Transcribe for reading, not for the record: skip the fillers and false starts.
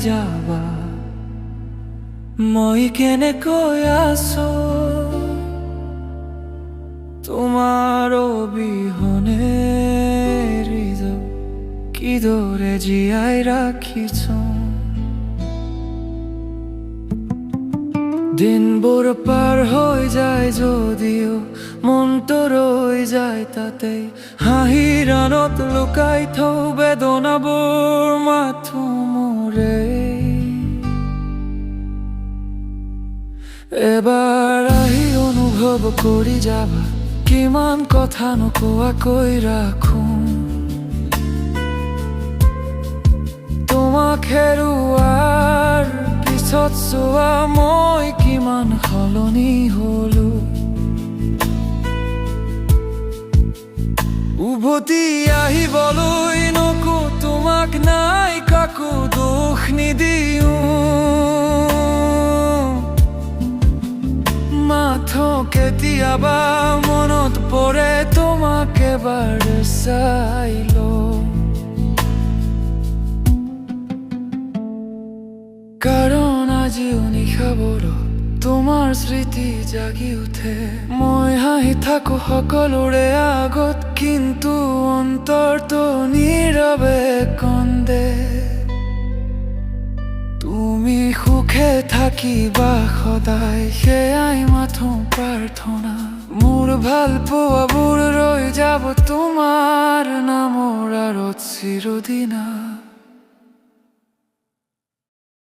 যাবা মই কেনেকৈ আছো তোমাৰ অবিহনে হৃদয় কিদৰে জীয়াই ৰাখিছো দিনবোৰ পাৰ হৈ যায় যদিও মনটো ৰৈ যায় তাতে হাঁহিৰ আনত লুকাই থওঁ বেদনাবোৰ মাথো মোৰে এবাৰ আহি অনুভৱ কৰি যাবা কিমান কথা নোকোৱাকৈ ৰাখো তোমাক হেৰুৱাৰ পিছত চোৱা মই কিমান সলনি হলো উভতি আহিবলৈ নকো তোমাক নাই কাকো দুখ নিদিও মাথো কেতিয়াবা মনত পৰে তোমাক এবাৰ চাই লওঁ কাৰণ আজিও নিশাবোৰ তোমাৰ স্মৃতি জাগি উঠে মই হাঁহি থাকো সকলোৰে আগত কিন্তু অন্তৰটো নীৰৱে কান্দে তুমি সুখে থাকিবা সদায় সেয়াই মাথো প্ৰাৰ্থনা মোৰ ভাল পোৱাবোৰ ৰৈ যাব তোমাৰ নামৰ আঁৰত চিৰদিনা